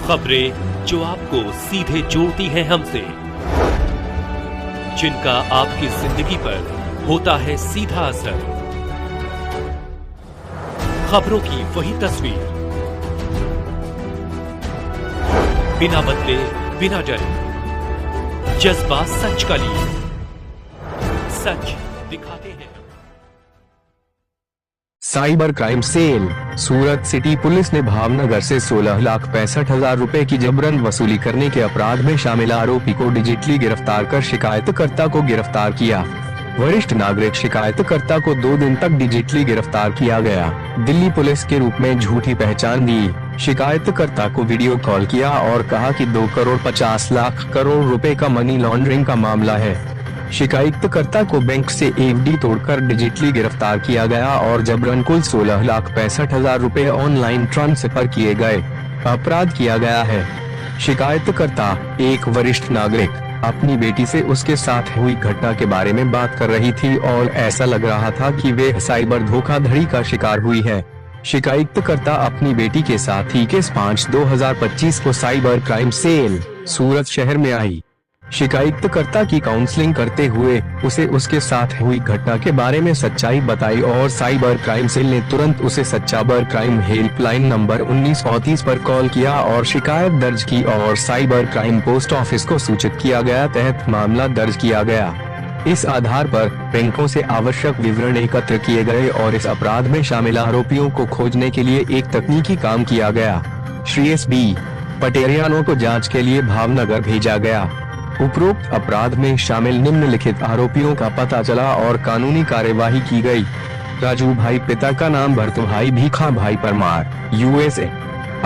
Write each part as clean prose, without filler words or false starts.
खबरें जो आपको सीधे जोड़ती हैं हमसे, जिनका आपकी जिंदगी पर होता है सीधा असर। खबरों की वही तस्वीर, बिना बदले बिना डरे, जज्बा सच का लिए, सच दिखाते हैं। Cyber crime cell. Surat city police ने भावनगर से 16,65,000 रुपए की जबरन वसूली करने के अपराध में शामिल आरोपी को डिजिटली गिरफ्तार कर शिकायतकर्ता को गिरफ्तार किया। वरिष्ठ नागरिक शिकायतकर्ता को 2 दिन तक डिजिटली गिरफ्तार किया गया। दिल्ली पुलिस के रूप में झूठी पहचान दी, शिकायतकर्ता को वीडियो कॉल किया और कहा कि 2 करोड़ 50 लाख करोड़ रुपए का मनी लॉन्ड्रिंग का मामला है। शिकायतकर्ता को बैंक से एफडी तोड़कर डिजिटली गिरफ्तार किया गया और जबरन कुल 16,65,000 रुपए ऑनलाइन ट्रांसफर किए गए। अपराध किया गया है। शिकायतकर्ता, एक वरिष्ठ नागरिक, अपनी बेटी से उसके साथ हुई घटना के बारे में बात कर रही थी और ऐसा लग रहा था कि वे साइबर धोखाधड़ी का शिकार हुई है। शिकायतकर्ता अपनी बेटी के साथ 21/5/2025 को साइबर क्राइम सेल सूरत शहर में आई। शिकायतकर्ता की काउंसलिंग करते हुए उसे उसके साथ हुई घटना के बारे में सच्चाई बताई और साइबर क्राइम सेल ने तुरंत उसे साइबर क्राइम हेल्पलाइन नंबर 1930 पर कॉल किया और शिकायत दर्ज की और साइबर क्राइम पोस्ट ऑफिस को सूचित किया गया। तहत मामला दर्ज किया गया। इस आधार पर बैंकों से आवश्यक विवरण एकत्र किए गए और इस अपराध में शामिल आरोपियों को खोजने के लिए एक तकनीकी काम किया गया। श्री एस.बी. पटेरियानो को जांच के लिए भावनगर भेजा गया। उपरोक्त अपराध में शामिल निम्नलिखित आरोपियों का पता चला और कानूनी कार्यवाही की गई। राजू भाई, पिता का नाम भरत भाई भीखा भाई परमार, USA,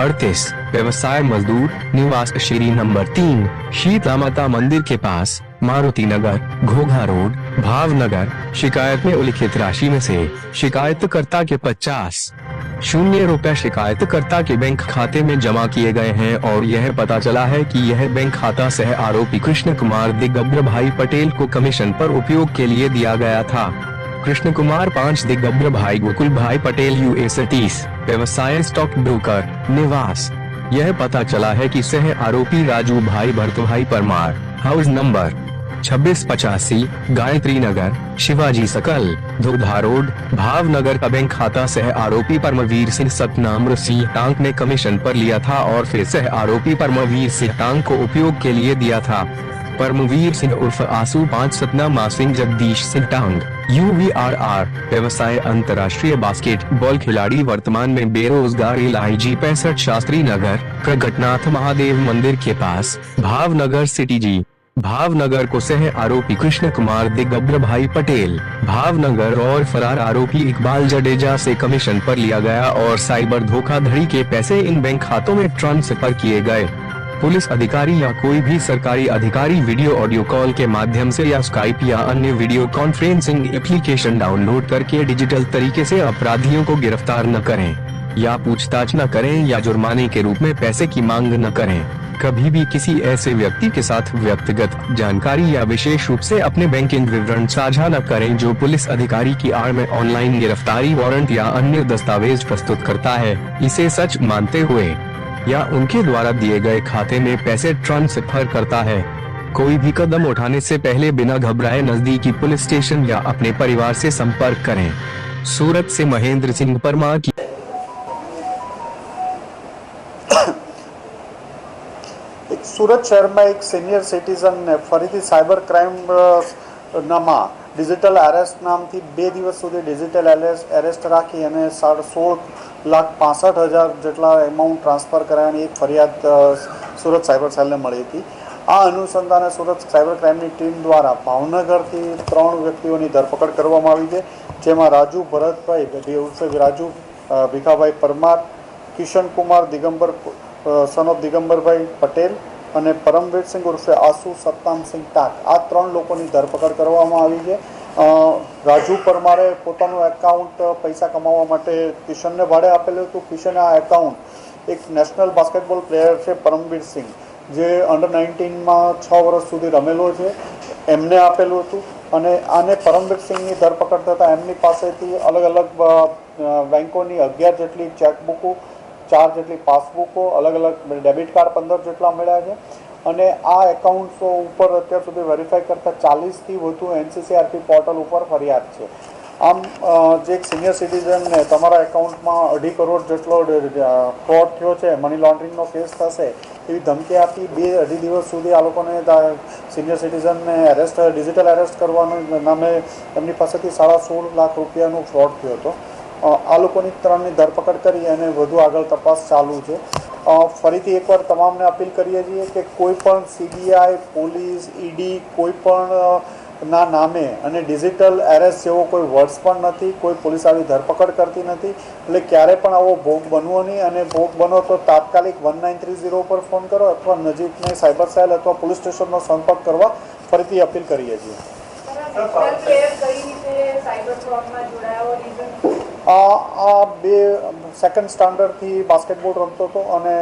38, व्यवसाय मजदूर, निवास श्री नंबर 3, शीतला माता मंदिर के पास, मारुति नगर, घोघा रोड, भावनगर। शिकायत में उल्लिखित राशि में से शिकायतकर्ता के 50,000 रुपए शिकायतकर्ता के बैंक खाते में जमा किए गए हैं और यह पता चला है कि यह बैंक खाता सह आरोपी कृष्ण कुमार दिगंबर भाई पटेल को कमीशन पर उपयोग के लिए दिया गया था। कृष्ण कुमार 5 दिगंबर भाई गोकुल भाई पटेल US 30, व्यवसाय स्टॉक ब्रोकर, निवास। यह पता चला है कि सह आरोपी राजू भाई भरत भाई Parmar, house number 2685, Gayatri Nagar, Shivaji circle, Dhodha road, Bhavnagar का बैंक खाता सह आरोपी परमवीर सिंह सतनाम सिंह टांग ने कमीशन पर लिया था और फिर सह आरोपी परमवीर सिंह टांग को उपयोग के लिए दिया था। परमवीर सिंह उर्फ आसू 5 सतनामा सिंह जगदीश सिंह टांग, UVRR, व्यवसाय अंतर्राष्ट्रीय बास्केटबॉल खिलाड़ी, वर्तमान में बेरोजगार, LIG 65, शास्त्री नगर, प्रगटनाथ महादेव मंदिर के पास, भावनगर सिटी जी। भावनगर को सह आरोपी कृष्ण कुमार दिगंबर भाई पटेल, भावनगर और फरार आरोपी इकबाल जडेजा से कमीशन पर लिया गया और साइबर धोखाधड़ी के पैसे इन बैंक खातों में ट्रांसफर किए गए। पुलिस अधिकारी या कोई भी सरकारी अधिकारी वीडियो ऑडियो कॉल के माध्यम से या स्काइप या अन्य वीडियो कॉन्फ्रेंसिंग एप्लीकेशन डाउनलोड करके डिजिटल तरीके से अपराधियों को गिरफ्तार न करें या पूछताछ न करें या जुर्माने के रूप में पैसे की मांग न करें। कभी भी किसी ऐसे व्यक्ति के साथ व्यक्तिगत जानकारी या विशेष रूप से अपने बैंकिंग विवरण साझा न करें जो पुलिस अधिकारी की आड़ में ऑनलाइन गिरफ्तारी वारंट या अन्य दस्तावेज प्रस्तुत करता है। इसे सच मानते हुए या उनके द्वारा दिए गए खाते में पैसे ट्रांसफर करता है। कोई भी कदम उठाने से पहले बिना घबराए नजदीकी पुलिस स्टेशन या अपने परिवार से संपर्क करें। सूरत से महेंद्र सिंह परमार की। सूरत शहर में एक सीनियर सिटीजन ने फरीથી साइबर क्राइम नामा डिजिटल एरेस्ट नाम थी 2 દિવસ સુધી डिजिटल एरेस्ट राखी અને 16,65,000 જેટલા એમાઉન્ટ ટ્રાન્સફર કરાવવાની એક ફરિયાદ सूरत साइबर सेल ने मળી હતી। આ અનુસંધાને सूरत साइबर क्राइमની ટીમ द्वारा ભાવનગરથી 3 વ્યક્તિઓની ધરપકડ કરવામાં આવી છે, જેમાં રાજુ ભરતભાઈ ઉર્ફે રાજુ ભીખાભાઈ પરમાર, કિશન કુમાર દિગંબર सन ऑफ દિગંબરભાઈ પટેલ અને પરમવીર સિંહ ઉર્ફે આસુ સત્તામ સિંહ ટાક, આ 3 લોકોની ધરપકડ કરવામાં આવી છે। રાજુ પરમારે પોતાનું એકાઉન્ટ પૈસા કમાવા માટે કિશનને ભાડે આપેલું હતું। કિશને આ એકાઉન્ટ એક નેશનલ બાસ્કેટબોલ પ્લેયર છે પરમવીર સિંહ, જે અંડર 19માં 6 વર્ષ સુધી રમેલો છે, એમને આપેલું હતું। અને આને પરમવીર સિંહની ધરપકડ થતાં એમની પાસેથી અલગ અલગ બેંકોની 11 જેટલી ચેકબુકો 4 જેટલી પાસબુકો, અલગ અલગ ડેબિટ કાર્ડ 15 જેટલા મળ્યા છે અને આ એકાઉન્ટ્સો ઉપર અત્યાર સુધી વેરીફાઈ કરતાં 40થી વધુ NCCRP પોર્ટલ ઉપર ફરિયાદ છે. આમ જે એક સિનિયર સિટીઝનને તમારા એકાઉન્ટમાં 2.5 કરોડ જેટલો ફ્રોડ થયો છે, મની લોન્ડરિંગનો કેસ થશે એવી ધમકી આપી 2-2.5 દિવસ સુધી આ લોકોને સિનિયર સિટીઝનને ડિજિટલ એરેસ્ટ કરવાનું નામે એમની પાસેથી 16.5 લાખ રૂપિયાનું ફ્રોડ થયો હતો. આ લોકોની 3ની ધરપકડ કરી અને વધુ આગળ તપાસ ચાલુ છે. ફરીથી એકવાર તમામને અપીલ કરીએ છીએ કે કોઈ પણ CBI, પોલીસ, ED કોઈ પણ ના નામે અને ડિજિટલ એરેસ્ટ જેવો કોઈ વર્ડ્સ પણ નથી, કોઈ પોલીસ આવી ધરપકડ કરતી નથી. એટલે ક્યારે પણ આવો ભોગ બનવો નહીં અને ભોગ બનો તો તાત્કાલિક 1930 પર ફોન કરો અથવા નજીકની સાયબર સેલ અથવા પોલીસ સ્ટેશનનો સંપર્ક કરવા ફરીથી અપીલ કરીએ છીએ. આ 2 સ્ટાન્ડર્ડથી બાસ્કેટબોલ રમતો હતો અને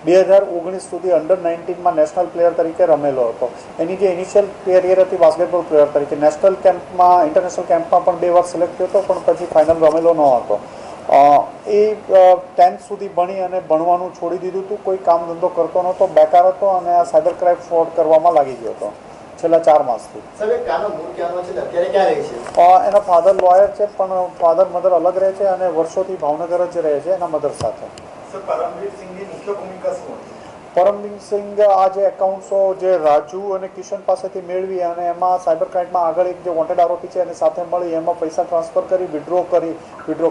2019 સુધી અંડર-19માં નેશનલ પ્લેયર તરીકે રમેલો હતો. એની જે ઇનિશિયલ કેરિયર હતી બાસ્કેટબોલ પ્લેયર તરીકે, નેશનલ કેમ્પમાં, ઇન્ટરનેશનલ કેમ્પમાં પણ 2 વાર સિલેક્ટ થયો હતો, પણ પછી ફાઇનલ રમેલો ન હતો. એ 10th સુધી ભણી અને ભણવાનું છોડી દીધું હતું, કોઈ કામ ધંધો કરતો નહોતો, બેકાર હતો અને આ સાયબર ક્રાઇમ ફ્રોડ કરવામાં લાગી ગયો હતો છેલ્લા 4 માસથી. એના ફાધર લોયર છે, પણ ફાધર મધર અલગ રહે છે અને વર્ષોથી ભાવનગર જ રહે છે એના મધર સાથે. પરમવીર સિંઘ આ જે એકાઉન્ટ્સો જે રાજુ અને કિશન પાસેથી મેળવી અને એમાં સાયબર ક્રાઇમમાં આગળ એક જે વોન્ટેડ આરોપી છે એને સાથે મળી એમાં પૈસા ટ્રાન્સફર કરી વિડ્રો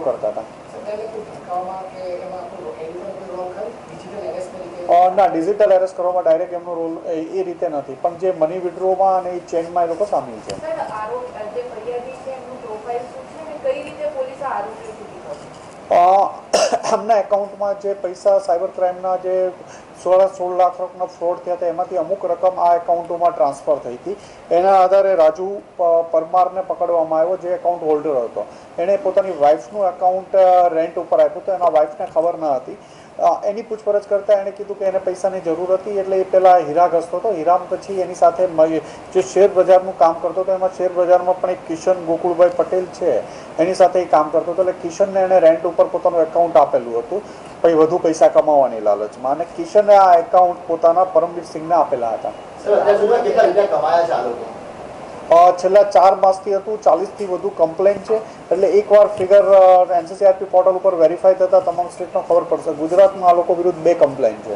કરતા હતા. ના, ડિજિટલ એરેસ્ટ કરવામાં ડાયરેક્ટ એમનો રોલ એ રીતે નથી, પણ જે મની વિડ્રોમાં અને એ ચેઇનમાં એ લોકો સામેલ છે. એમના એકાઉન્ટમાં જે પૈસા સાયબર ક્રાઇમના જે 16 લાખના ફ્રોડ થયા હતા એમાંથી અમુક રકમ આ એકાઉન્ટોમાં ટ્રાન્સફર થઈ હતી. એના આધારે રાજુ પરમારને પકડવામાં આવ્યો, જે એકાઉન્ટ હોલ્ડર હતો. એણે પોતાની વાઇફનું એકાઉન્ટ રેન્ટ ઉપર આપ્યું હતું, એના વાઇફને ખબર ન હતી. એની પૂછપરછ કરતાં એણે કીધું કે એને પૈસાની જરૂર હતી, એટલે એ પહેલાં હીરા ઘસતો હતો. હીરા પછી એની સાથે જે શેર બજારનું કામ કરતો હતો, એમાં શેર બજારમાં પણ એક કિશન ગોકુળભાઈ પટેલ છે, એની સાથે એ કામ કરતો હતો. એટલે કિશનને એણે રેન્ટ ઉપર પોતાનું એકાઉન્ટ આપેલું હતું, પછી વધુ પૈસા કમાવાની લાલચમાં, અને કિશને આ એકાઉન્ટ પોતાના પરમવીર સિંઘને આપેલા હતા. છેલ્લા 4 માસથી હતું, 40થી વધુ કમ્પ્લેન છે. એટલે એકવાર ફિગર NCCRP પોર્ટલ ઉપર વેરીફાઈ થતાં તમામ સ્ટેટનો ખબર પડશે. ગુજરાતમાં આ લોકો વિરુદ્ધ 2 કમ્પ્લેન છે.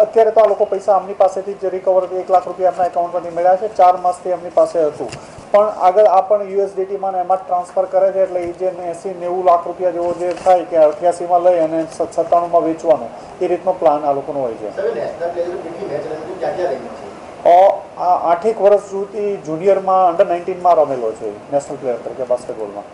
અત્યારે તો આ લોકો પૈસા આમની પાસેથી જ રિકવર 1 લાખ રૂપિયા એમના એકાઉન્ટમાંથી મળ્યા છે. 4 માસથી એમની પાસે હતું, પણ આગળ આ પણ USDTમાં એમાં જ ટ્રાન્સફર કરે છે. એટલે એ જે 80-90 લાખ રૂપિયા જેવો જે થાય કે 88માં લઈ અને 97માં વેચવાનું, એ રીતનો પ્લાન આ લોકોનો હોય છે. 8 વર્ષ સુધી જુનિયરમાં અંડર-19માં રમેલો છે નેશનલ પ્લેયર તરીકે બાસ્કેટબોલમાં.